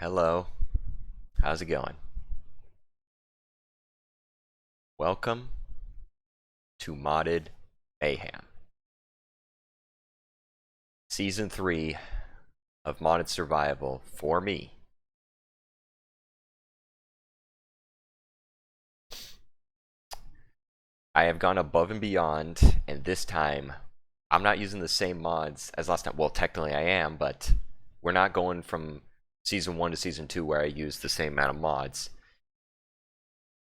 Hello, how's it going? Welcome to Modded Mayhem, Season 3 of Modded Survival for me. I have gone above and beyond, and this time I'm not using the same mods as last time. Well, technically I am, but we're not going from Season 1 to Season 2 where I used the same amount of mods.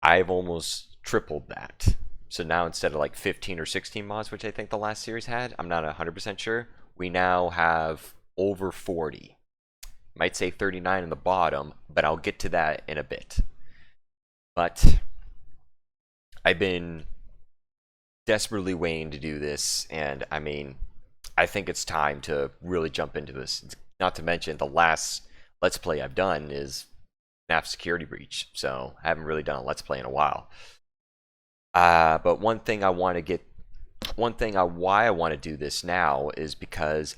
I've almost tripled that. So now instead of like 15 or 16 mods, which I think the last series had, I'm not 100% sure, we now have over 40. Might say 39 in the bottom, but I'll get to that in a bit. But I've been desperately waiting to do this, and I mean, I think it's time to really jump into this. Not to mention, the last Let's Play I've done is FNAF Security Breach, so I haven't really done a Let's Play in a while. But one thing I want to get, why I want to do this now is because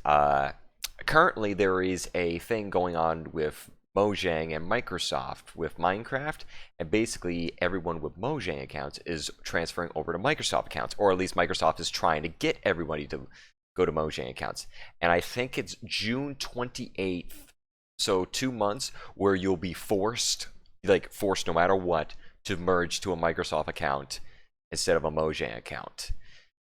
currently there is a thing going on with Mojang and Microsoft with Minecraft, and basically everyone with Mojang accounts is transferring over to Microsoft accounts, or at least Microsoft is trying to get everybody to go to Mojang accounts. And I think it's June 28th, so 2 months, where you'll be forced no matter what, to merge to a Microsoft account instead of a Mojang account.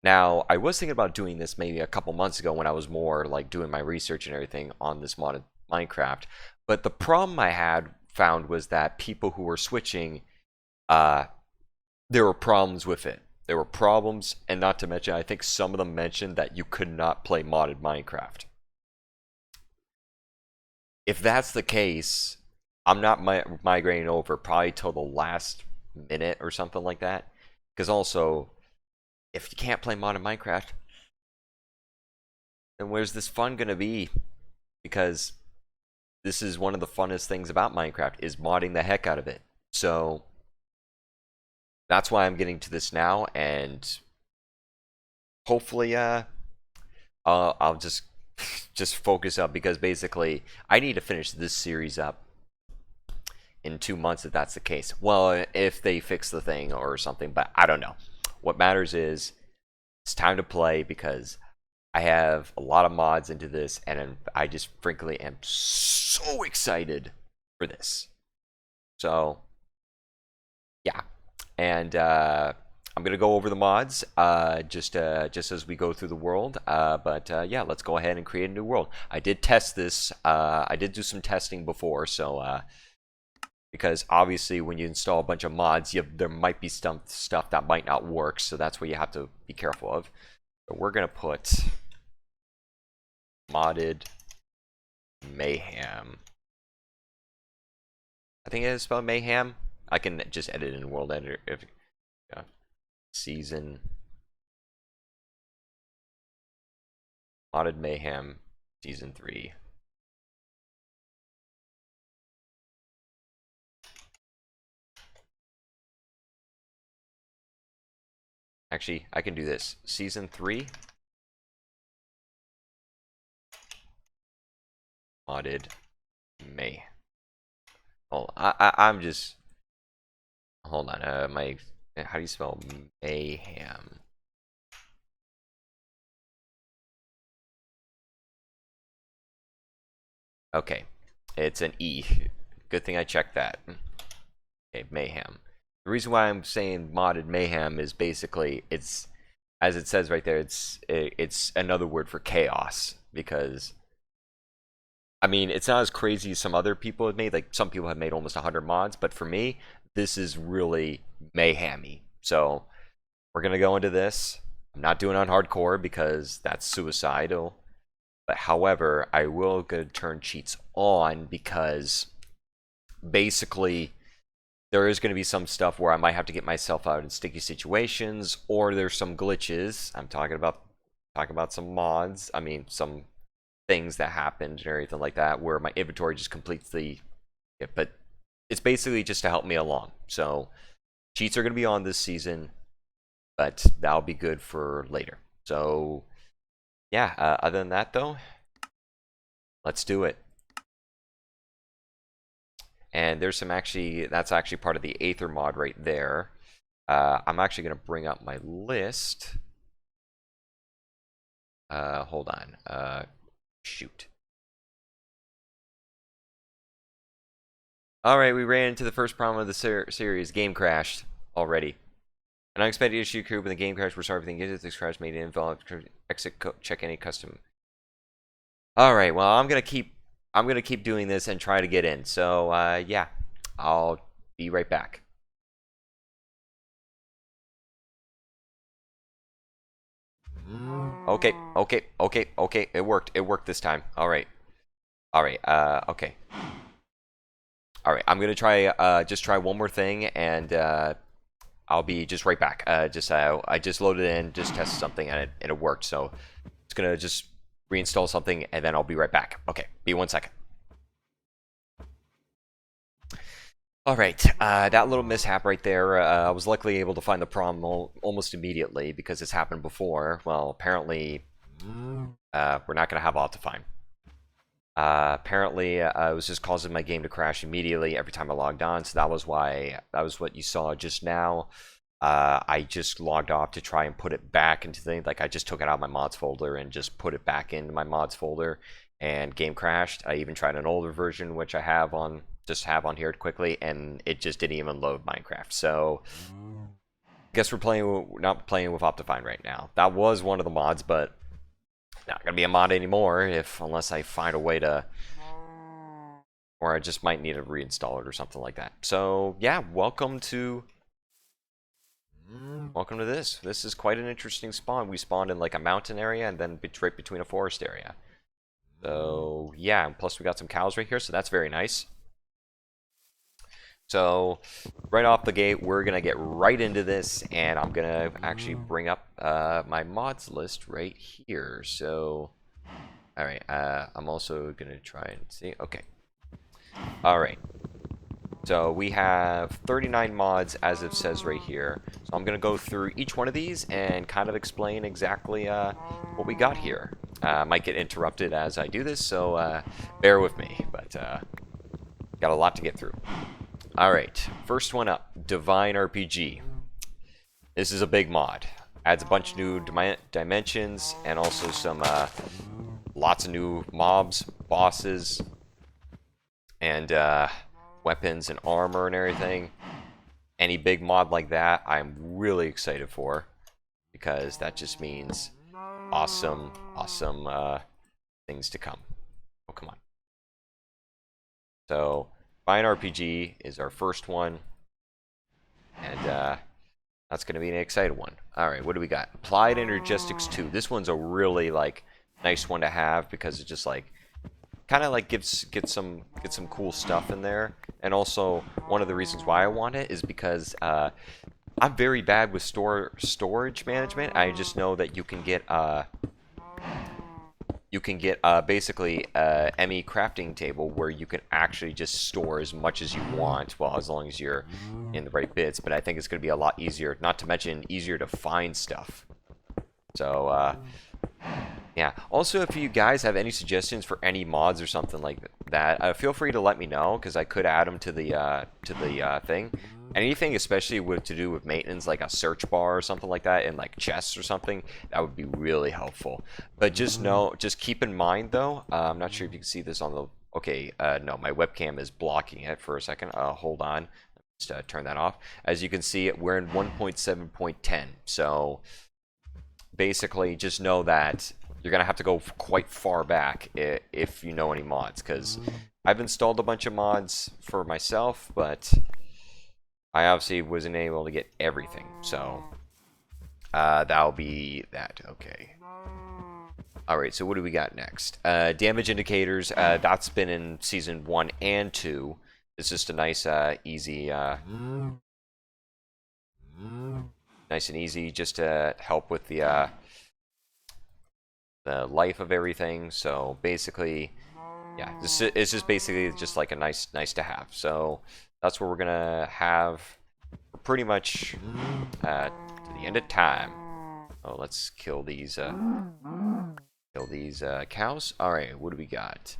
Now, I was thinking about doing this maybe a couple months ago when I was more like doing my research and everything on this modded Minecraft, but the problem I had found was that people who were switching, there were problems with it. There were problems, and not to mention, I think some of them mentioned that you could not play modded Minecraft. If that's the case, I'm not migrating over probably till the last minute or something like that. Because also, if you can't play modded Minecraft, then where's this fun gonna be? Because this is one of the funnest things about Minecraft, is modding the heck out of it. So that's why I'm getting to this now, and hopefully I'll just focus up, because basically I need to finish this series up in 2 months if that's the case. Well, if they fix the thing or something, but I don't know. What matters is it's time to play, because I have a lot of mods into this, and I just frankly am so excited for this. So yeah, and I'm gonna go over the mods just as we go through the world. But yeah, let's go ahead and create a new world. I did test this. I did do some testing before, so because obviously when you install a bunch of mods, there might be stuff that might not work, so that's what you have to be careful of. But we're gonna put modded Mayhem. I think it is spelled Mayhem. I can just edit in World Editor if season modded Mayhem season 3. Actually, I can do this. Season 3 modded May. Oh, I'm just, hold on. How do you spell Mayhem? Okay, it's an E. Good thing I checked that. Okay, Mayhem. The reason why I'm saying modded Mayhem is basically, it's, as it says right there, it's another word for chaos, because I mean, it's not as crazy as some other people have made. Like, some people have made almost 100 mods, but for me, this is really mayhemy. So we're gonna go into this. I'm not doing it on hardcore because that's suicidal. But however, I will go turn cheats on, because basically there is going to be some stuff where I might have to get myself out in sticky situations, or there's some glitches. I'm talking about some mods. I mean, some things that happened and everything like that, where my inventory just completes the, yeah, but it's basically just to help me along. So cheats are going to be on this season, but that'll be good for later. So yeah, other than that though, let's do it. And there's some that's actually part of the Aether Mod right there. I'm actually going to bring up my list. Hold on. Shoot. Alright, we ran into the first problem of the series. Game crashed already. An unexpected issue occurred when the game crashed. We're sorry for the Energistics crash made it invalid. Exit check any custom. Alright, well I'm gonna keep doing this and try to get in. So yeah. I'll be right back. Okay. It worked this time. Alright. Okay. Alright, I'm gonna try just try one more thing, and I'll be just right back. I just loaded in, just tested something, and it worked. So it's gonna just reinstall something, and then I'll be right back. Okay, be 1 second. Alright, that little mishap right there, I was luckily able to find the problem almost immediately because it's happened before. Well, apparently, we're not gonna have Optifine. Apparently, it was just causing my game to crash immediately every time I logged on, so that was what you saw just now. I just logged off to try and put it back into the, like, I just took it out of my mods folder and just put it back into my mods folder, and game crashed. I even tried an older version, which I have on here quickly, and it just didn't even load Minecraft. So, guess we're not playing with Optifine right now. That was one of the mods, but not gonna be a mod anymore unless I find a way to, or I just might need to reinstall it or something like that. So yeah, welcome to this. This is quite an interesting spawn. We spawned in like a mountain area and then right between a forest area. So yeah, and plus we got some cows right here, so that's very nice. So right off the gate, we're gonna get right into this, and I'm gonna actually bring up my mods list right here. So all right, I'm also gonna try and see. Okay, all right, so we have 39 mods as it says right here. So I'm gonna go through each one of these and kind of explain exactly what we got here. I might get interrupted as I do this, so bear with me, but got a lot to get through. Alright, first one up, Divine RPG. This is a big mod. Adds a bunch of new dimensions, and also some lots of new mobs, bosses, and weapons and armor and everything. Any big mod like that, I'm really excited for, because that just means awesome things to come. Oh, come on. So Divine RPG is our first one, and that's going to be an exciting one. All right, what do we got? Applied Energistics 2. This one's a really nice one to have because it just kind of gets some cool stuff in there. And also one of the reasons why I want it is because I'm very bad with storage management. I just know that you can get basically a ME crafting table where you can actually just store as much as you want, well, as long as you're in the right bits. But I think it's going to be a lot easier, not to mention easier to find stuff. So yeah. Also, if you guys have any suggestions for any mods or something like that, feel free to let me know, because I could add them to the thing. Anything especially to do with maintenance, like a search bar or something like that, and like chests or something, that would be really helpful. But just keep in mind though, I'm not sure if you can see this on the, okay, no, my webcam is blocking it for a second. Hold on, just turn that off. As you can see, we're in 1.7.10, so basically just know that you're gonna have to go quite far back if you know any mods, because I've installed a bunch of mods for myself, but I obviously wasn't able to get everything, so that'll be that. Okay. Alright, so what do we got next? Damage indicators, that's been in Season 1 and 2. It's just a nice, easy, nice and easy, just to help with the life of everything. So basically, yeah, it's just basically just like a nice to have. So that's what we're gonna have pretty much to the end of time. Oh, let's kill these Kill these cows. Alright, what do we got?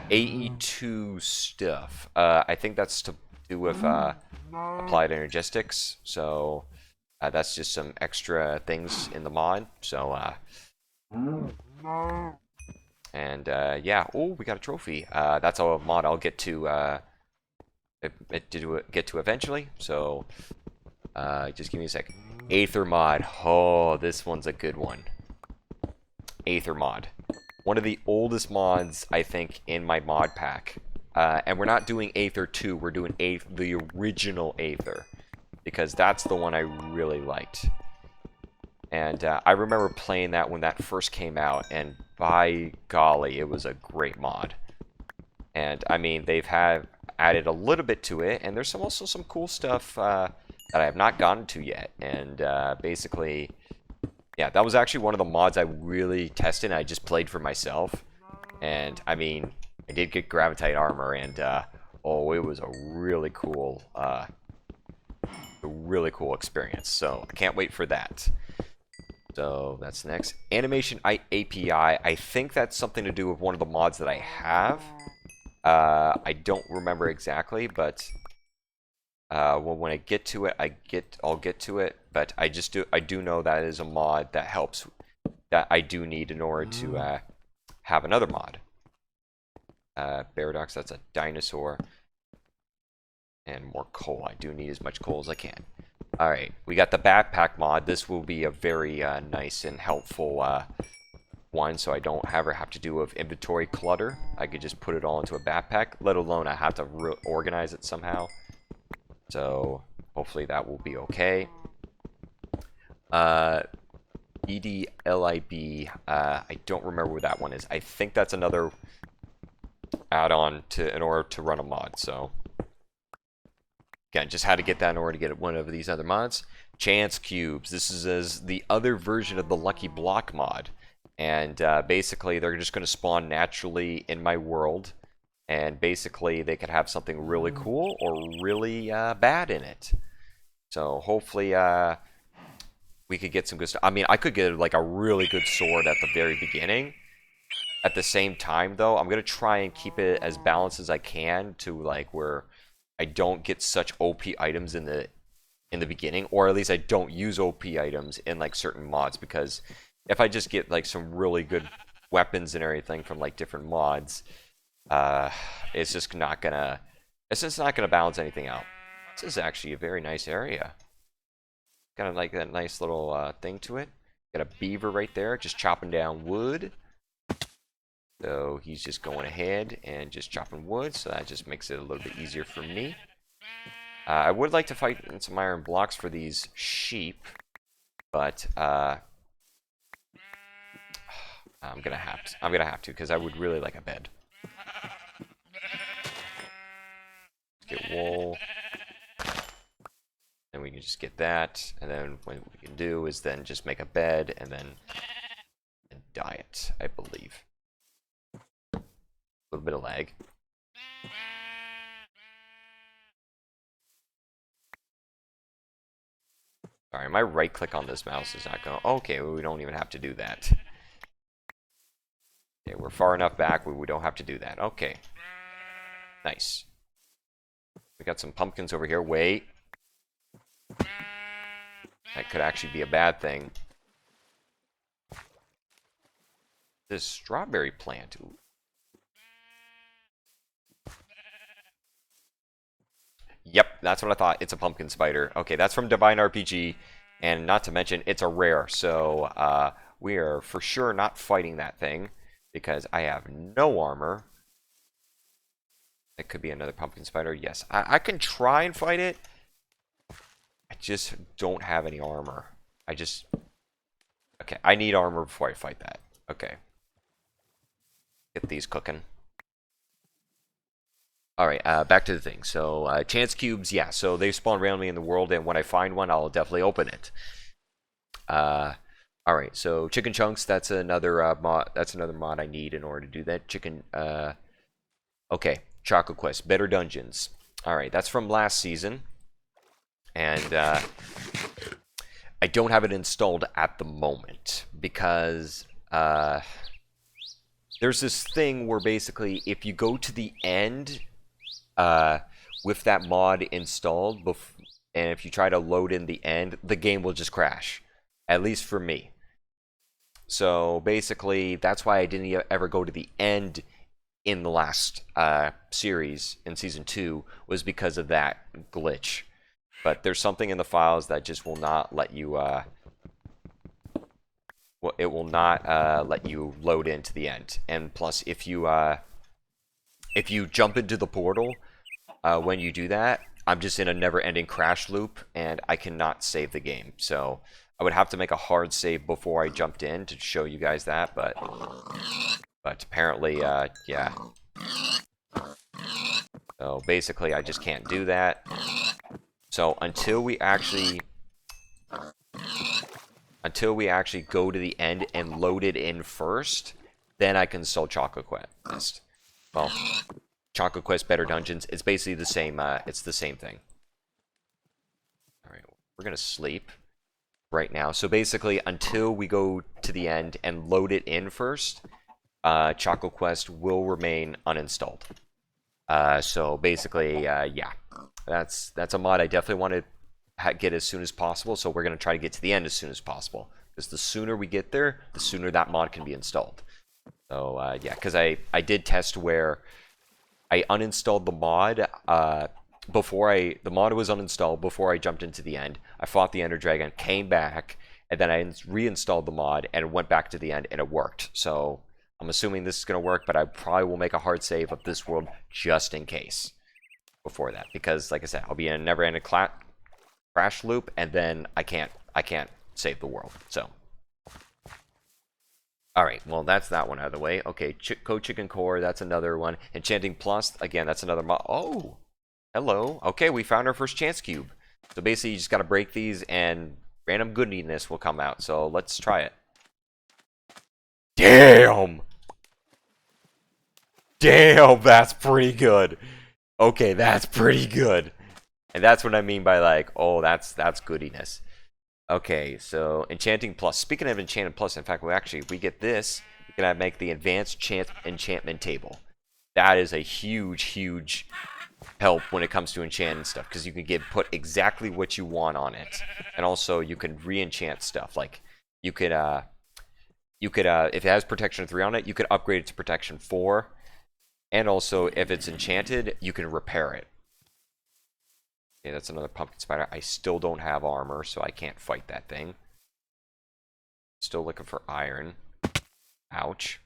AE2 stuff. I think that's to do with applied energistics. So that's just some extra things in the mod. So, yeah. Oh, we got a trophy. That's a mod I'll get to get to eventually. So, just give me a sec. Aether Mod. Oh, this one's a good one. Aether Mod. One of the oldest mods, I think, in my mod pack. And we're not doing Aether 2, we're doing the original Aether. Because that's the one I really liked. And I remember playing that when that first came out, and by golly, it was a great mod. And, I mean, they've added a little bit to it, and there's also some cool stuff that I have not gotten to yet. And basically... yeah, that was actually one of the mods I really tested, and I just played for myself. And, I mean, I did get Gravitite armor, and, oh, it was a really cool experience. So, I can't wait for that. So, that's next. Animation API, I think that's something to do with one of the mods that I have. I don't remember exactly, but... well, when I get to it, I'll get to it. But I do know that is a mod that helps, that I do need in order to have another mod. Paradox, that's a dinosaur. And more coal. I do need as much coal as I can. Alright, we got the backpack mod. This will be a very nice and helpful one, so I don't ever have to do with inventory clutter. I could just put it all into a backpack, let alone I have to organize it somehow. So, hopefully that will be okay. EDLIB, I don't remember what that one is. I think that's another add-on in order to run a mod, so... again, just had to get that in order to get one of these other mods. Chance Cubes, this is the other version of the Lucky Block mod. And basically, they're just going to spawn naturally in my world. And basically, they could have something really cool or really bad in it. So hopefully, we could get some good stuff. I mean, I could get like a really good sword at the very beginning. At the same time, though, I'm gonna try and keep it as balanced as I can to like where I don't get such OP items in the beginning, or at least I don't use OP items in like certain mods. Because if I just get like some really good weapons and everything from like different mods. It's just not gonna balance anything out. This is actually a very nice area. Kind of like that nice little thing to it. Got a beaver right there, just chopping down wood. So he's just going ahead and just chopping wood, so that just makes it a little bit easier for me. I would like to fight in some iron blocks for these sheep, but I'm gonna have to because I would really like a bed. Get wool, and we can just get that, and then what we can do is then just make a bed and then dye it, I believe. A little bit of lag. Sorry, my right click on this mouse is not going. Okay, well, we don't even have to do that. Okay, we're far enough back where we don't have to do that. Okay, nice. We got some pumpkins over here. Wait. That could actually be a bad thing. This strawberry plant. Ooh. Yep, that's what I thought. It's a pumpkin spider. Okay, that's from Divine RPG. And not to mention, it's a rare. So we are for sure not fighting that thing. Because I have no armor. It could be another pumpkin spider. Yes, I can try and fight it. I just don't have any armor. Okay, I need armor before I fight that. Okay. Get these cooking. Alright, back to the thing. So, chance cubes, yeah. So, they spawn randomly in the world, and when I find one, I'll definitely open it. Alright, so chicken chunks, that's another mod. That's another mod I need in order to do that. Okay. Chocolate Quest, Better Dungeons. Alright, that's from last season. And I don't have it installed at the moment because there's this thing where basically if you go to the end with that mod installed, and if you try to load in the end, the game will just crash. At least for me. So basically, that's why I didn't ever go to the end in the last series in Season 2, was because of that glitch. But there's something in the files that just will not let you... well, it will not let you load into the end. And plus, if you jump into the portal when you do that, I'm just in a never-ending crash loop, and I cannot save the game. So I would have to make a hard save before I jumped in to show you guys that, but apparently, yeah. So basically, I just can't do that. So until we actually go to the end and load it in first, then I can install Chocolate Quest. Well, Chocolate Quest Better Dungeons, it's basically the same, it's the same thing. Alright, we're gonna sleep right now. So basically, until we go to the end and load it in first, Chocolate Quest will remain uninstalled. So basically, yeah, that's a mod I definitely want to get as soon as possible. So we're going to try to get to the end as soon as possible, because the sooner we get there, the sooner that mod can be installed. So yeah, because I did test where I uninstalled the mod the mod was uninstalled before I jumped into the end. I fought the Ender Dragon, came back, and then I reinstalled the mod and went back to the end, and it worked. So I'm assuming this is going to work, but I probably will make a hard save of this world just in case before that, because like I said, I'll be in a never-ending crash loop, and then I can't save the world. So all right, well, that's that one out of the way. Okay, Code Chicken Core, that's another one. Enchanting Plus, again, that's another mod. Oh, hello. Okay, we found our first chance cube. So basically, you just got to break these, and random goodiness will come out. So let's try it. Damn! Damn, that's pretty good. Okay, that's pretty good. And that's what I mean by like, oh, that's goodiness. Okay, so Enchanting Plus. Speaking of Enchanting Plus, in fact, we get this, we can make the Advanced Enchantment table. That is a huge help when it comes to enchanting stuff, because you can put exactly what you want on it, and also you can re-enchant stuff. Like you could if it has protection 3 on it, you could upgrade it to protection 4, and also if it's enchanted, you can repair it. Okay, that's another pumpkin spider. I still don't have armor, so I can't fight that thing. Still looking for iron. Ouch.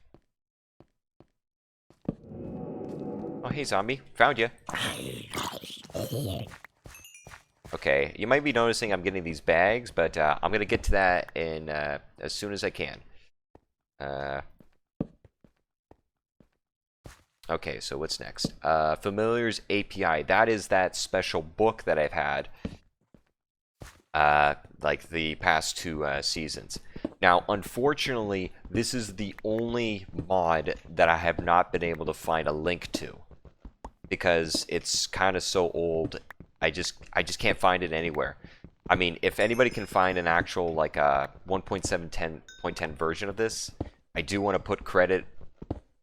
Oh, hey, zombie. Found you. Okay, you might be noticing I'm getting these bags, but I'm going to get to that in as soon as I can. Okay, so what's next? Familiars API. That is that special book that I've had like the past 2 seasons. Now, unfortunately, this is the only mod that I have not been able to find a link to, because it's kind of so old. I just can't find it anywhere. I mean, if anybody can find an actual like 1.7.10 version of this, I do want to put credit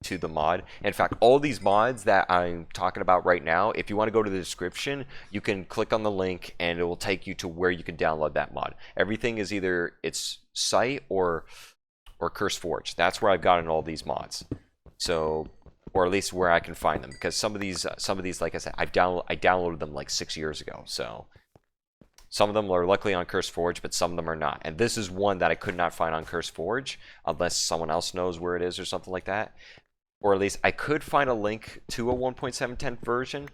to the mod. In fact, all these mods that I'm talking about right now, if you want to go to the description, you can click on the link and it will take you to where you can download that mod. Everything is either its site or CurseForge. That's where I've gotten all these mods. So, or at least where I can find them, because some of these, like I said, I downloaded them like 6 years ago. So some of them are luckily on CurseForge, but some of them are not. And this is one that I could not find on CurseForge unless someone else knows where it is or something like that. Or at least I could find a link to a 1.710 version,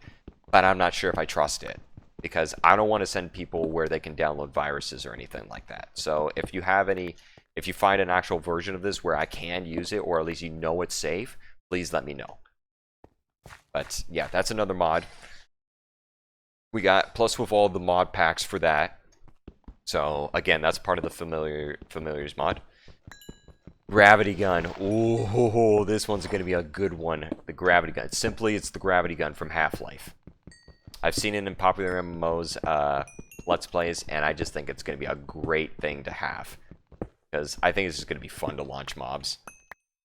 but I'm not sure if I trust it, because I don't want to send people where they can download viruses or anything like that. So if you find an actual version of this where I can use it, or at least you know it's safe, please let me know. But yeah, that's another mod we got, plus with all the mod packs for that. So again, that's part of the Familiars mod. Gravity gun. Ooh, this one's going to be a good one. The gravity gun. Simply, it's the gravity gun from Half-Life. I've seen it in popular MMOs, Let's Plays, and I just think it's going to be a great thing to have, because I think it's just going to be fun to launch mobs.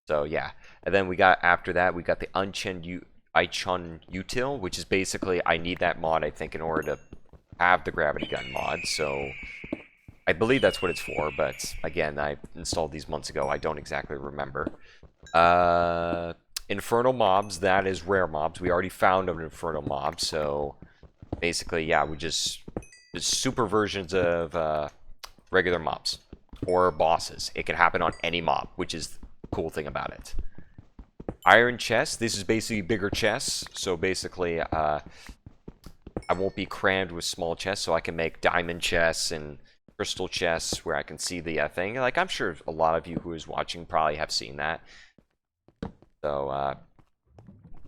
So yeah, and then we got after that we got the Ichun Util, which is basically I need that mod I think in order to have the gravity gun mod. So I believe that's what it's for, but again I installed these months ago. I don't exactly remember. Infernal Mobs, that is rare mobs. We already found an Infernal Mob, so basically yeah, we just super versions of regular mobs or bosses. It can happen on any mob, which is the cool thing about it. Iron chest. This is basically bigger chests. So basically, I won't be crammed with small chests, so I can make diamond chests and crystal chests where I can see the thing. Like, I'm sure a lot of you who is watching probably have seen that. So,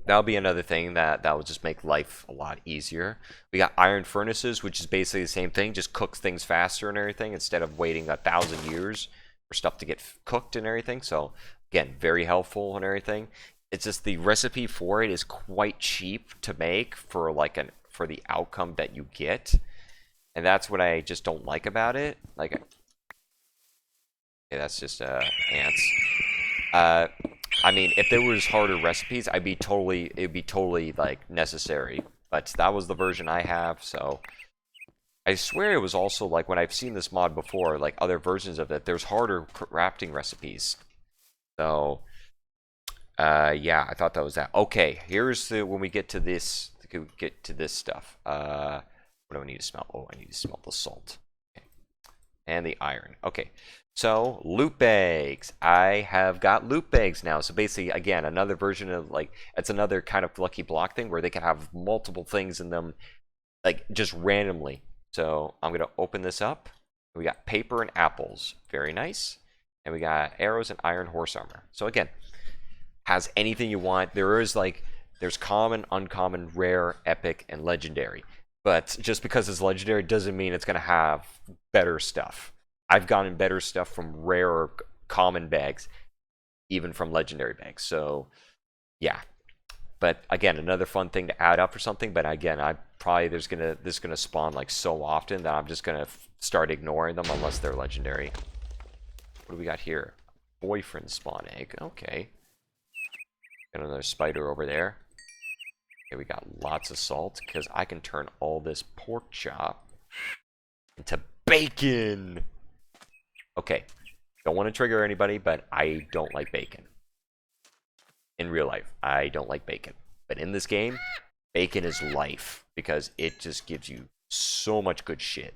that'll be another thing that will just make life a lot easier. We got iron furnaces, which is basically the same thing, just cooks things faster and everything instead of waiting 1,000 years for stuff to get cooked and everything. So again, very helpful and everything. It's just the recipe for it is quite cheap to make for for the outcome that you get, and that's what I just don't like about it. Like, okay, that's just ants. I mean, if there was harder recipes, it'd be totally like necessary. But that was the version I have, so I swear it was also like when I've seen this mod before, like other versions of it, there's harder crafting recipes. So, yeah, I thought that was that. Okay, here's when we get to this stuff. What do I need to smell? Oh, I need to smell the salt. Okay. And the iron. Okay. So, loot bags. I have got loot bags now. So basically, again, another version of like, it's another kind of lucky block thing where they can have multiple things in them, like just randomly. So I'm going to open this up. We got paper and apples. Very nice. And we got arrows and iron horse armor. So again, has anything you want. There's common, uncommon, rare, epic, and legendary. But just because it's legendary doesn't mean it's going to have better stuff. I've gotten better stuff from rare or common bags, even from legendary bags. So, yeah. But again, another fun thing to add up or something. But again, this is gonna spawn like so often that I'm just gonna start ignoring them unless they're legendary. What do we got here? Boyfriend spawn egg. Okay. Got another spider over there. Okay, we got lots of salt because I can turn all this pork chop into bacon. Okay, don't want to trigger anybody, but I don't like bacon. In real life, I don't like bacon. But in this game, bacon is life because it just gives you so much good shit.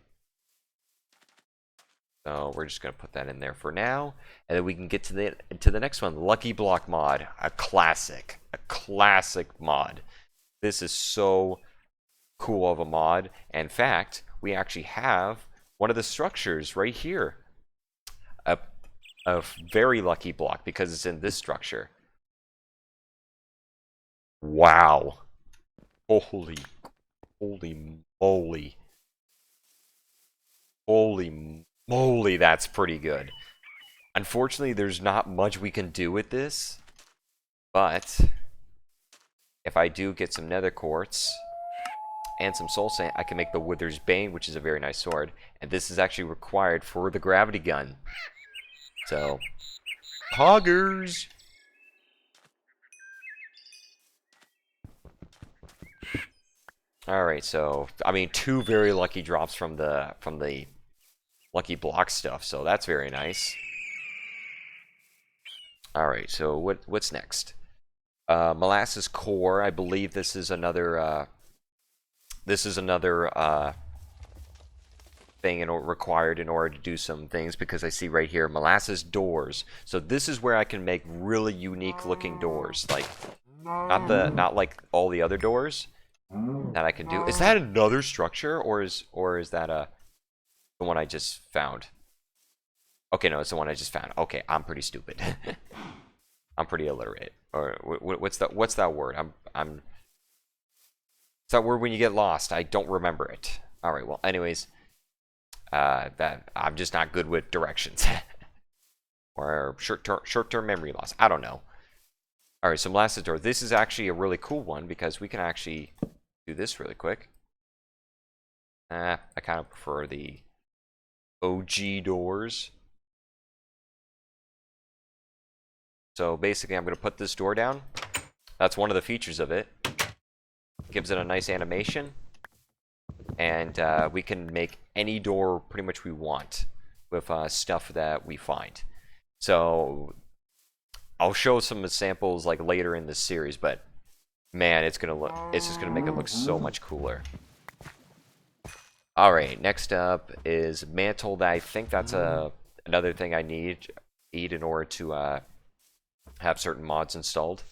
So we're just going to put that in there for now. And then we can get to the next one. Lucky Block mod. A classic mod. This is so cool of a mod. In fact, we actually have one of the structures right here. A very lucky block because it's in this structure. Wow. Holy moly. Holy moly, that's pretty good. Unfortunately, there's not much we can do with this. But if I do get some nether quartz and some soul sand, I can make the Wither's Bane, which is a very nice sword. And this is actually required for the gravity gun. So, poggers! Alright, so, I mean, 2 very lucky drops from the lucky block stuff, so that's very nice. Alright, so what's next? Molasses Core, I believe this is another, thing required in order to do some things, because I see right here, Molasses Doors. So this is where I can make really unique looking doors, like, not like all the other doors that I can do. Is that another structure, or is that the one I just found? Okay, no, it's the one I just found. Okay, I'm pretty stupid. I'm pretty illiterate. Or what's that word? It's that word when you get lost. I don't remember it. All right. Well, anyways, that I'm just not good with directions or short-term memory loss. I don't know. All right. So Molasses Door. This is actually a really cool one because we can actually do this really quick. I kind of prefer the OG doors. So basically, I'm going to put this door down. That's one of the features of it. Gives it a nice animation. And we can make any door pretty much we want with stuff that we find. So I'll show some samples like later in this series, but man, it's just gonna make it look so much cooler. All right, next up is mantle. I think that's another thing I need in order to have certain mods installed.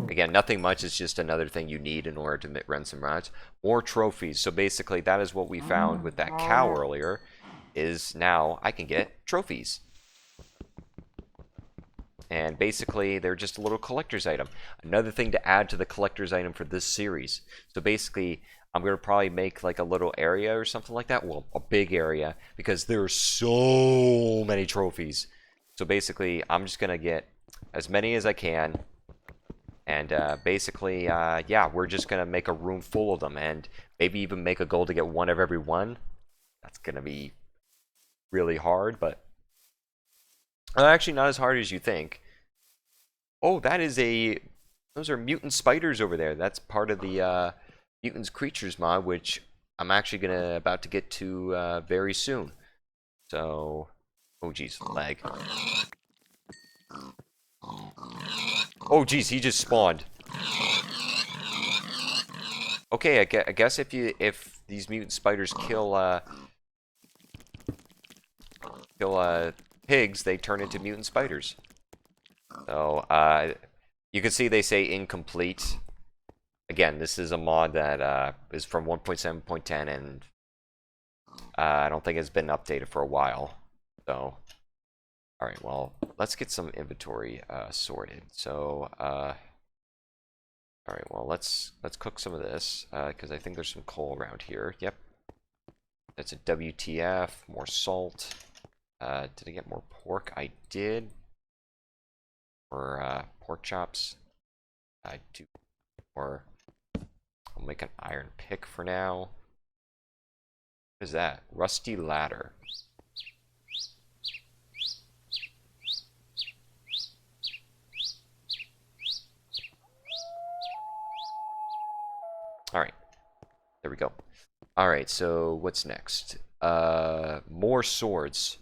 Again, nothing much. It's just another thing you need in order to run some mods. More trophies. So basically, that is what we found with that cow earlier. Is now I can get trophies. And basically, they're just a little collector's item. Another thing to add to the collector's item for this series. So basically, I'm going to probably make like a little area or something like that. Well, a big area. Because there are so many trophies. So basically, I'm just going to get as many as I can. And basically, yeah, we're just going to make a room full of them. And maybe even make a goal to get one of every one. That's going to be really hard, but actually not as hard as you think. Oh, those are mutant spiders over there. That's part of the Mutant Creatures mod, which I'm actually about to get to very soon. So, oh geez, lag. Oh geez, he just spawned. Okay, I guess if these mutant spiders kill pigs, they turn into mutant spiders. So you can see they say incomplete. Again, this is a mod that is from 1.7.10, and I don't think it's been updated for a while. So, all right, well, let's get some inventory sorted. So, all right, well, let's cook some of this because I think there's some coal around here. Yep, that's a WTF. More salt. Did I get more pork? I did. Or pork chops. I do more. I'll make an iron pick for now. What is that? Rusty ladder. Alright. There we go. Alright, so what's next? More swords.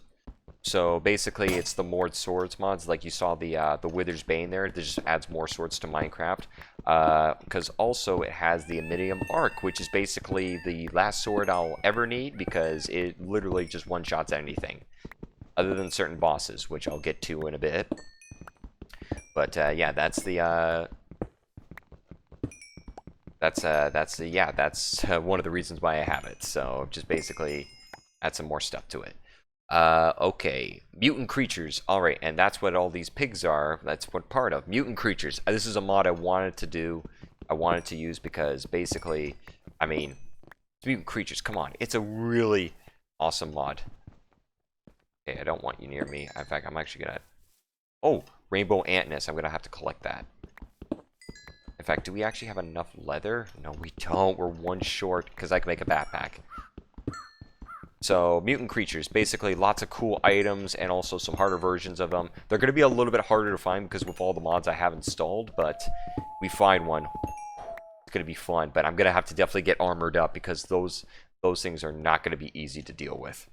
So basically, it's the more swords mods. Like you saw the Wither's Bane there. This just adds more swords to Minecraft. Because also it has the Amidium Arc, which is basically the last sword I'll ever need because it literally just one-shots anything, other than certain bosses, which I'll get to in a bit. But yeah, that's one of the reasons why I have it. So just basically add some more stuff to it. Okay, Mutant Creatures. Alright, and that's what all these pigs are. That's what part of Mutant Creatures. This is a mod I wanted to do. I wanted to use because basically, I mean, Mutant Creatures, come on. It's a really awesome mod. Okay, I don't want you near me. In fact, I'm actually gonna... Oh, Rainbow Antness. I'm gonna have to collect that. In fact, do we actually have enough leather? No, we don't. We're one short because I can make a backpack. So, Mutant Creatures, basically lots of cool items and also some harder versions of them. They're going to be a little bit harder to find because with all the mods I have installed, but we find one. It's going to be fun, but I'm going to have to definitely get armored up because those things are not going to be easy to deal with.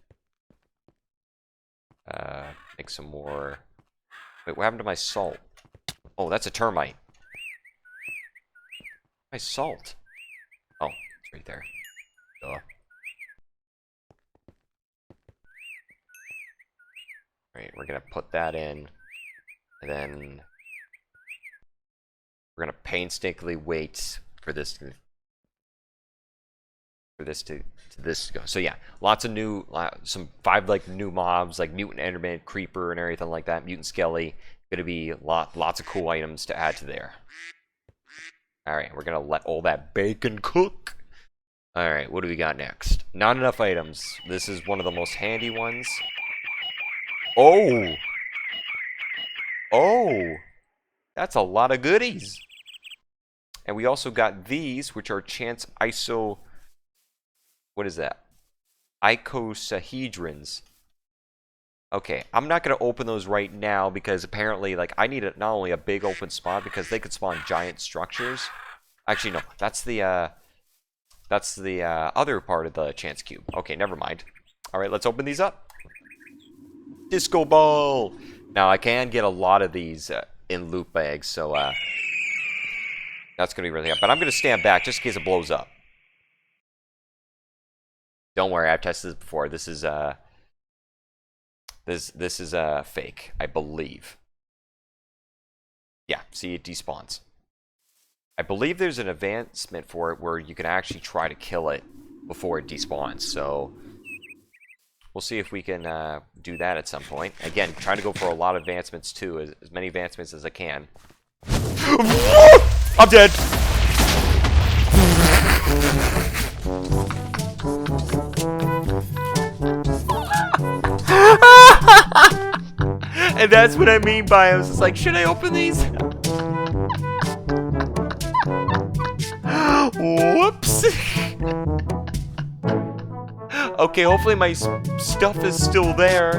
Make some more... Wait, what happened to my salt? Oh, that's a termite. My salt. Oh, it's right there. Duh. Right, we're gonna put that in, and then we're gonna painstakingly wait for this to go. So yeah, lots of some 5 like new mobs like Mutant Enderman, Creeper, and everything like that. Mutant Skelly. Gonna be lots of cool items to add to there. All right, we're gonna let all that bacon cook. All right, what do we got next? Not enough items. This is one of the most handy ones. Oh! Oh! That's a lot of goodies! And we also got these, which are Chance ISO... What is that? Icosahedrons. Okay, I'm not gonna open those right now because apparently, like, I need not only a big open spot because they could spawn giant structures. Actually, no, that's the other part of the chance cube. Okay, never mind. All right, let's open these up. Disco ball. Now I can get a lot of these in loot bags, so that's gonna be really good. But I'm gonna stand back just in case it blows up. Don't worry, I've tested this before. This is this is fake, I believe. Yeah, see, it despawns. I believe there's an advancement for it where you can actually try to kill it before it despawns. So we'll see if we can do that at some point. Again, trying to go for a lot of advancements too, as many advancements as I can. I'm dead. And that's what I mean by I was just like, should I open these? Whoops. Okay, hopefully my stuff is still there.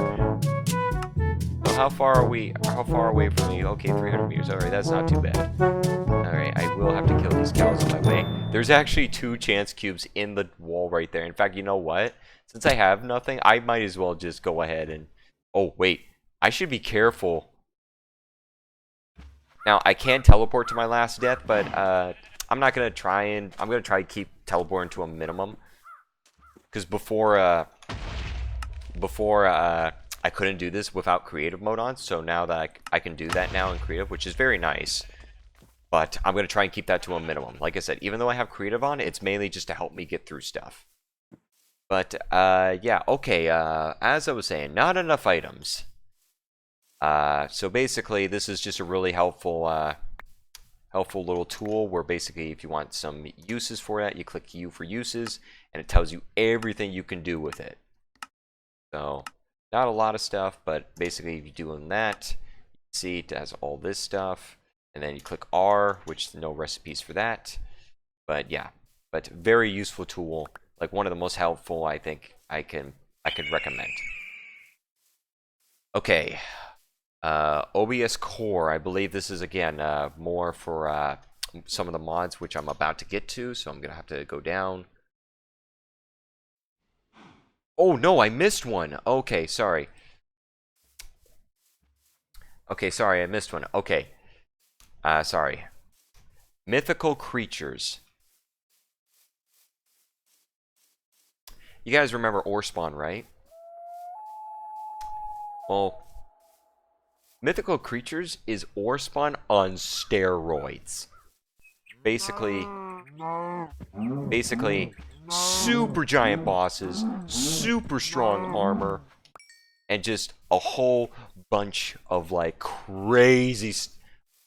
So how far are we? How far away from me? Okay, 300 meters. Alright, that's not too bad. Alright, I will have to kill these cows on my way. There's actually 2 chance cubes in the wall right there. In fact, you know what? Since I have nothing, I might as well just go ahead and... Oh, wait. I should be careful. Now, I can teleport to my last death, but I'm not going to try and... I'm going to try to keep teleporting to a minimum. Because before I couldn't do this without creative mode on, so now that I can do that now in creative, which is very nice. But I'm going to try and keep that to a minimum. Like I said, even though I have creative on, it's mainly just to help me get through stuff. But, yeah, okay, as I was saying, not enough items. So basically, this is just a really helpful little tool where basically if you want some uses for that, you click U for uses, and it tells you everything you can do with it. So, not a lot of stuff, but basically if you're doing that, you see it has all this stuff, and then you click R, which no recipes for that. But yeah, but very useful tool, like one of the most helpful I think I could recommend. Okay. OBS Core, I believe this is again more for some of the mods which I'm about to get to, so I'm gonna have to go down. Oh no, I missed one. Okay, sorry. Okay, sorry, I missed one. Okay, sorry. Mythical Creatures. You guys remember Orespawn, right? Well, Mythical Creatures is Orespawn on steroids. Basically, super giant bosses, super strong armor, and just a whole bunch of like crazy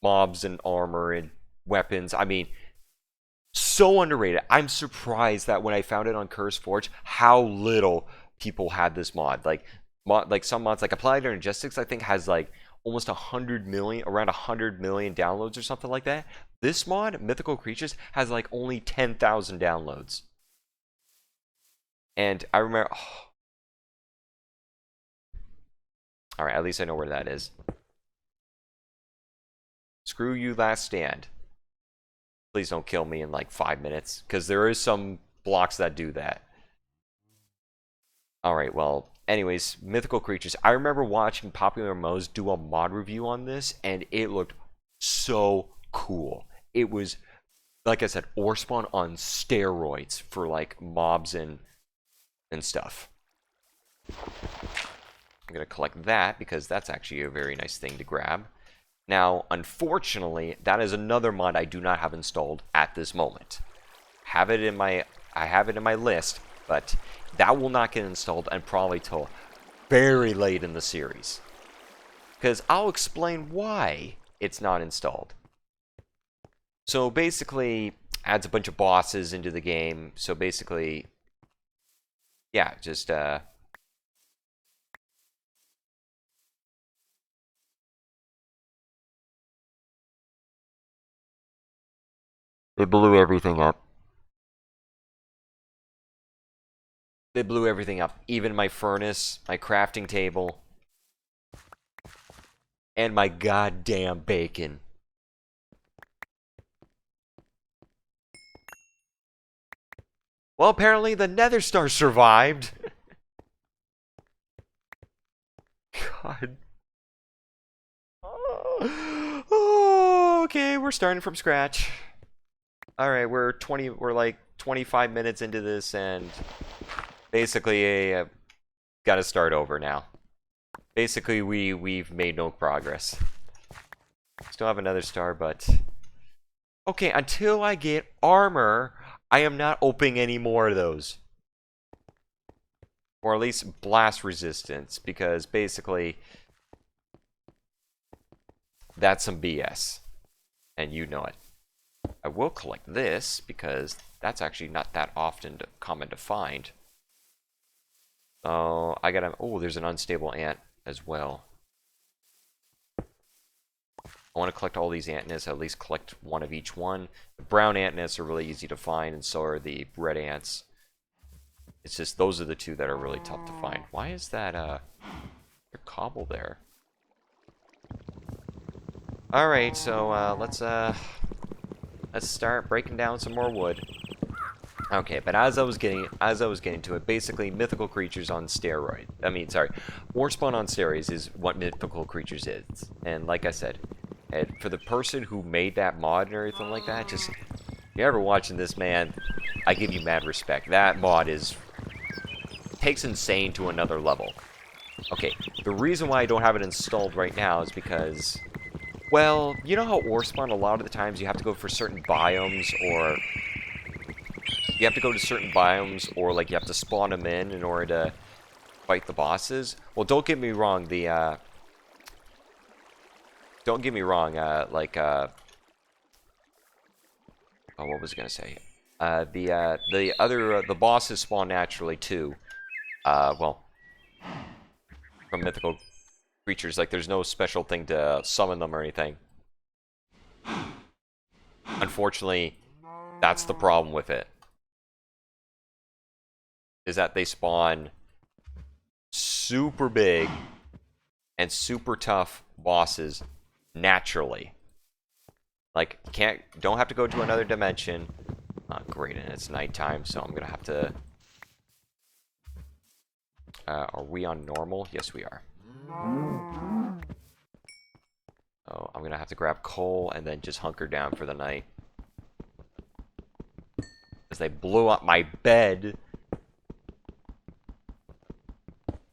mobs and armor and weapons. I mean, so underrated. I'm surprised that when I found it on CurseForge, how little people had this mod. Like some mods, like Applied Energistics, I think has like almost 100 million, around 100 million downloads or something like that. This mod, Mythical Creatures, has like only 10,000 downloads. And I remember... Oh. Alright, at least I know where that is. Screw you, Last Stand. Please don't kill me in like 5 minutes, because there is some blocks that do that. Alright, well... Anyways, Mythical Creatures. I remember watching Popular Mo's do a mod review on this, and it looked so cool. It was, like I said, Orespawn on steroids for like mobs and stuff. I'm gonna collect that because that's actually a very nice thing to grab. Now, unfortunately, that is another mod I do not have installed at this moment. I have it in my list, but that will not get installed and probably till very late in the series. Because I'll explain why it's not installed. So basically, adds a bunch of bosses into the game. So basically, yeah, just they blew everything up. They blew everything up. Even my furnace, my crafting table. And my goddamn bacon. Well, apparently the Nether Star survived. God. Oh, okay, we're starting from scratch. Alright, we're like 25 minutes into this, and basically gotta start over now. Basically, we've made no progress. Still have another star, but okay, until I get armor, I am not opening any more of those. Or at least blast resistance, because basically that's some BS. And you know it. I will collect this, because that's actually not that often common to find. So I gotta... Oh, there's an unstable ant as well. I want to collect all these ant nests, at least collect one of each one. The brown ant nests are really easy to find, and so are the red ants. It's just those are the two that are really tough to find. Why is that cobble there? Alright, so let's start breaking down some more wood. Okay, but as I was getting to it, basically Mythical Creatures on steroids. Orespawn on steroids is what Mythical Creatures is. And like I said, for the person who made that mod and everything like that, just, if you're ever watching this, man, I give you mad respect. That mod takes insane to another level. Okay, the reason why I don't have it installed right now is because, well, you know how Orespawn, a lot of the times you have to go for certain biomes, or you have to go to certain biomes, or like you have to spawn them in order to fight the bosses? Well, don't get me wrong, oh, what was I gonna say? The bosses spawn naturally too. Well, from Mythical Creatures, like there's no special thing to summon them or anything. Unfortunately, that's the problem with it. Is that they spawn super big and super tough bosses naturally. Like, don't have to go to another dimension. Great, and it's nighttime, so I'm gonna have to... are we on normal? Yes, we are. Oh, I'm gonna have to grab coal and then just hunker down for the night. As they blew up my bed.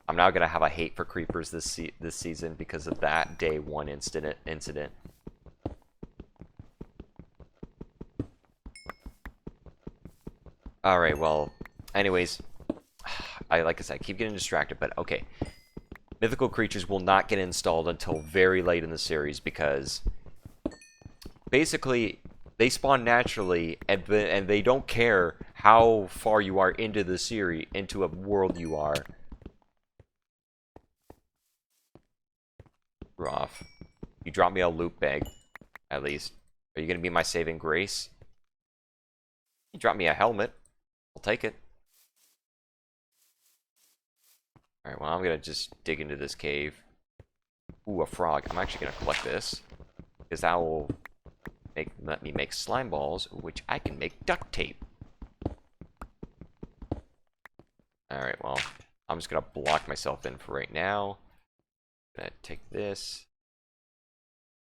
I'm now gonna have a hate for creepers this season because of that day one incident. Alright, well, anyways, like I said, I keep getting distracted, but okay. Mythical Creatures will not get installed until very late in the series because basically they spawn naturally and they don't care how far you are into the series, into a world you are. Off. You drop me a loot bag, at least. Are you gonna be my saving grace? You drop me a helmet. I'll take it. Alright, well, I'm gonna just dig into this cave. Ooh, a frog. I'm actually gonna collect this. Because that will let me make slime balls, which I can make duct tape. Alright, well, I'm just gonna block myself in for right now. Gonna take this.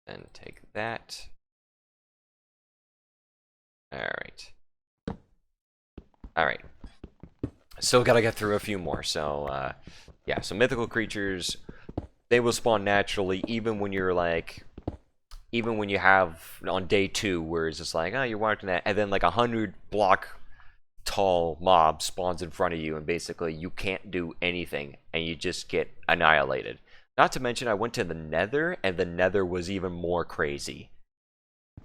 Then take that. Alright. Alright. Still gotta get through a few more, so, yeah, so Mythical Creatures, they will spawn naturally, even when you're, like, even when you have, on day 2, where it's just like, oh, you're watching that, and then, like, 100-block tall mob spawns in front of you, and basically, you can't do anything, and you just get annihilated. Not to mention, I went to the Nether, and the Nether was even more crazy.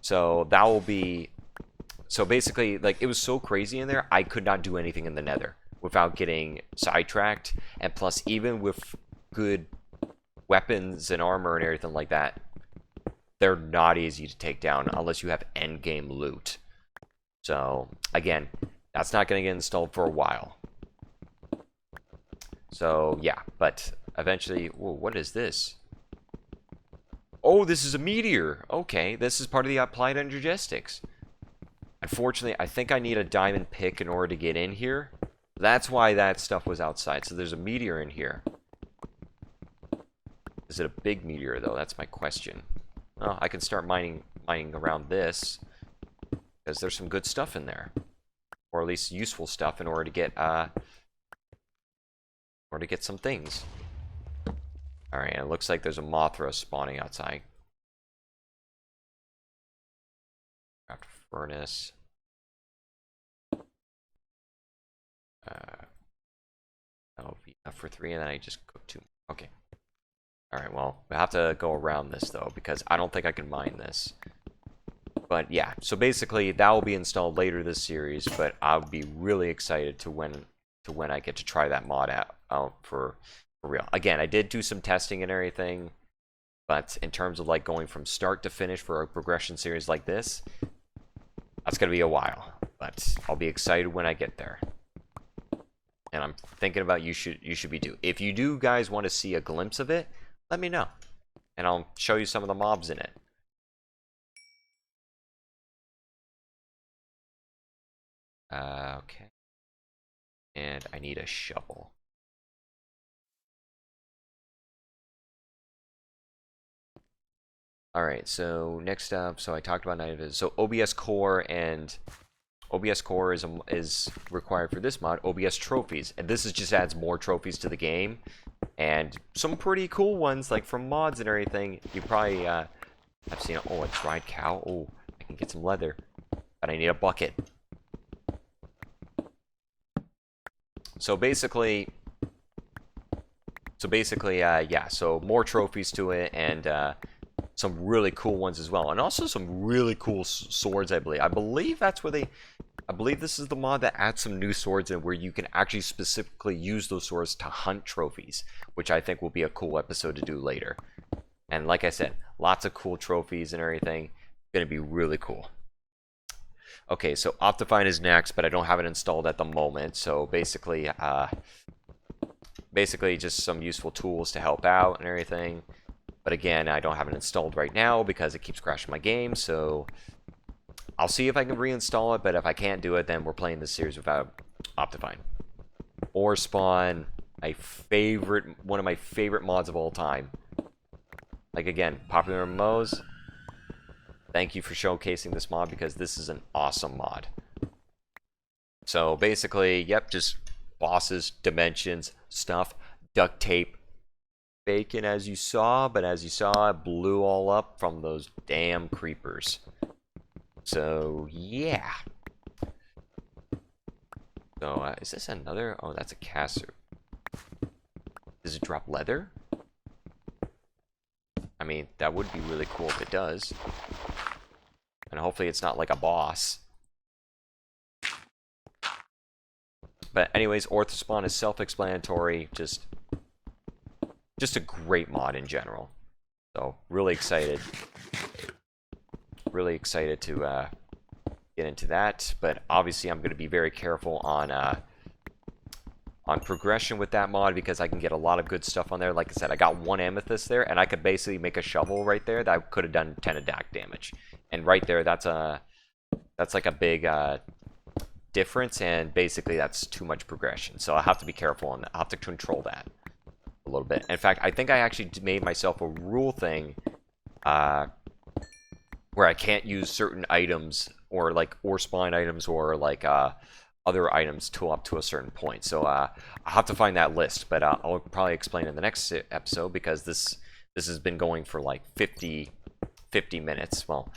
So, that will be... So, basically, like, it was so crazy in there, I could not do anything in the Nether without getting sidetracked. And plus, even with good weapons and armor and everything like that, they're not easy to take down unless you have endgame loot. So, again, that's not going to get installed for a while. So, yeah, but eventually... Whoa, what is this? Oh, this is a meteor. Okay, this is part of the applied Energistics. Unfortunately, I think I need a diamond pick in order to get in here. That's why that stuff was outside. So there's a meteor in here. Is it a big meteor, though? That's my question. Oh, I can start mining around this, because there's some good stuff in there. Or at least useful stuff in order to get some things. Alright, it looks like there's a Mothra spawning outside. Craft furnace. That'll be enough for 3, and then I just cook 2. Okay. Alright, well, we have to go around this, though, because I don't think I can mine this. But, yeah, so basically, that will be installed later this series, but I'll be really excited to when I get to try that mod out for real. Again, I did do some testing and everything, but in terms of, like, going from start to finish for a progression series like this, that's going to be a while. But I'll be excited when I get there. And I'm thinking about you should be too. If you do guys want to see a glimpse of it, let me know. And I'll show you some of the mobs in it. Okay. And I need a shovel. Alright, so next up, so I talked about so OBS Core, and OBS Core is required for this mod, OBS trophies. And this just adds more trophies to the game. And some pretty cool ones, like from mods and everything. You probably have seen, oh, a dried cow. Oh, I can get some leather. But I need a bucket. So basically, yeah, so more trophies to it, and some really cool ones as well. And also some really cool swords, I believe. I believe that's where I believe this is the mod that adds some new swords in where you can actually specifically use those swords to hunt trophies, which I think will be a cool episode to do later. And like I said, lots of cool trophies and everything. Gonna be really cool. Okay, so Optifine is next, but I don't have it installed at the moment. So basically just some useful tools to help out and everything. But again, I don't have it installed right now because it keeps crashing my game, so I'll see if I can reinstall it, but if I can't do it, then we're playing this series without Optifine. Orespawn, one of my favorite mods of all time. Like, again, Popular MMOs, thank you for showcasing this mod because this is an awesome mod. So basically, yep, just bosses, dimensions, stuff, duct tape, bacon as you saw, but as you saw, it blew all up from those damn creepers. So, yeah. So, is this another? Oh, that's a caster. Does it drop leather? I mean, that would be really cool if it does. And hopefully it's not like a boss. But anyways, Orespawn is self-explanatory. Just a great mod in general. So, really excited. Really excited to get into that, but obviously I'm going to be very careful on progression with that mod because I can get a lot of good stuff on there. Like I said, I got 1 amethyst there, and I could basically make a shovel right there that could have done 10 attack damage. And right there, that's like a big difference, and basically that's too much progression. So I have to be careful on that. I have to control that a little bit. In fact, I think I actually made myself a rule thing where I can't use certain items or like Orespawn items or like other items up to a certain point. So I'll have to find that list, but I'll probably explain in the next episode because this has been going for like 50 minutes. Well,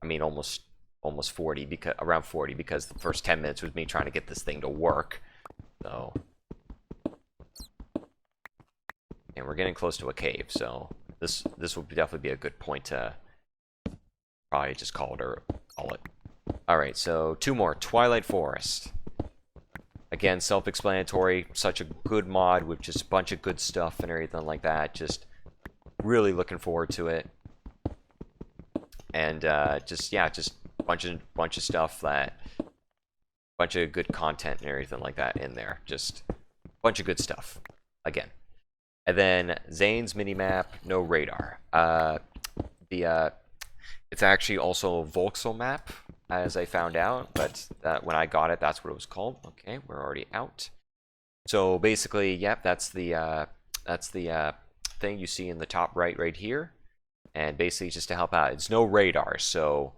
I mean almost 40, because around 40, because the first 10 minutes was me trying to get this thing to work. So, and we're getting close to a cave, so this will definitely be a good point to probably just call it. Alright, so 2 more. Twilight Forest. Again, self-explanatory. Such a good mod with just a bunch of good stuff and everything like that. Just really looking forward to it. And just bunch of stuff, bunch of good content and everything like that in there. Just a bunch of good stuff. Again. And then Zane's minimap, no radar. the it's actually also a voxel map, as I found out, but when I got it, that's what it was called. Okay, we're already out. So basically, yep, that's the thing you see in the top right here, and basically just to help out. It's no radar, so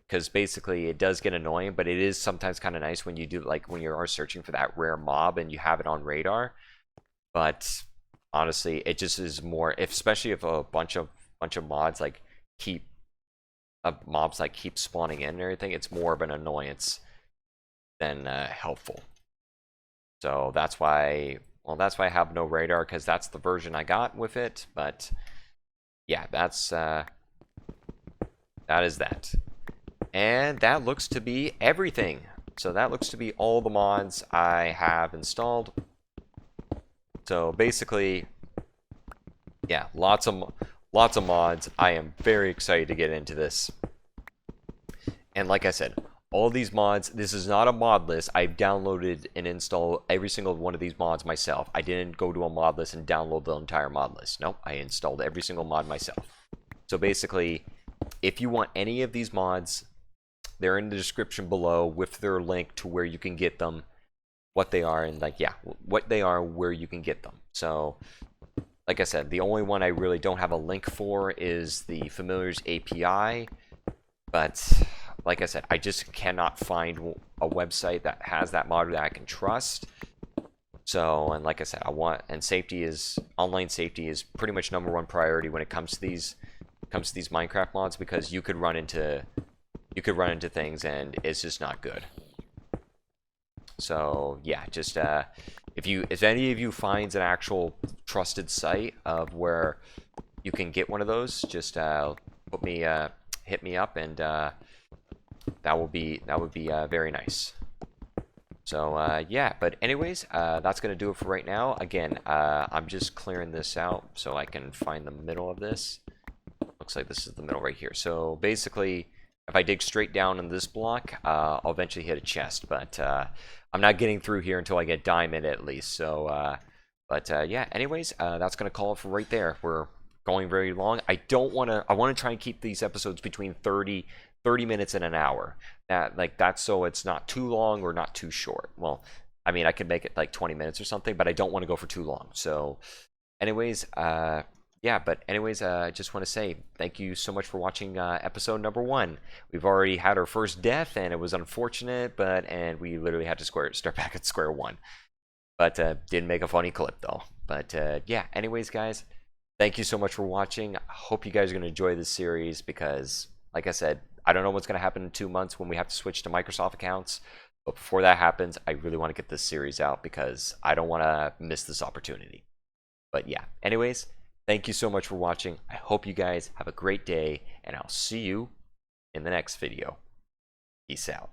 because basically it does get annoying, but it is sometimes kind of nice when you do, like when you are searching for that rare mob and you have it on radar. But honestly, it just is more, especially if a bunch of mods like keep mobs like keep spawning in and everything, it's more of an annoyance than helpful. So that's why, well, that's why I have no radar, because that's the version I got with it. But yeah, that's that is that. And that looks to be everything. So that looks to be all the mods I have installed. So basically, yeah, lots of mods. I am very excited to get into this. And like I said, all these mods, this is not a mod list. I've downloaded and installed every single one of these mods myself. I didn't go to a mod list and download the entire mod list. Nope, I installed every single mod myself. So basically, if you want any of these mods, they're in the description below with their link to where you can get them, what they are, and like, yeah, what they are, where you can get them. So like I said, the only one I really don't have a link for is the FamiliarsAPI, but like I said, I just cannot find a website that has that mod that I can trust. So, and like I said, and safety is, online safety is pretty much #1 priority when it comes to these Minecraft mods, because you could run into things and it's just not good. So yeah, just if any of you finds an actual trusted site of where you can get one of those, just hit me up, and that would be very nice. So yeah, but anyways, that's gonna do it for right now. Again, I'm just clearing this out so I can find the middle of this. Looks like this is the middle right here. So basically, if I dig straight down in this block, I'll eventually hit a chest, but I'm not getting through here until I get diamond at least. So, yeah, anyways, that's going to call it for right there. We're going very long. I want to try and keep these episodes between 30 minutes and an hour. That's so it's not too long or not too short. Well, I mean, I could make it like 20 minutes or something, but I don't want to go for too long. So, anyways, yeah, but anyways, I just want to say thank you so much for watching episode #1. We've already had our first death, and it was unfortunate, and we literally had to start back at square one. But did make a funny clip though. But yeah, anyways, guys, thank you so much for watching. I hope you guys are going to enjoy this series, because, like I said, I don't know what's going to happen in 2 months when we have to switch to Microsoft accounts. But before that happens, I really want to get this series out, because I don't want to miss this opportunity. But yeah, anyways, thank you so much for watching. I hope you guys have a great day, and I'll see you in the next video. Peace out.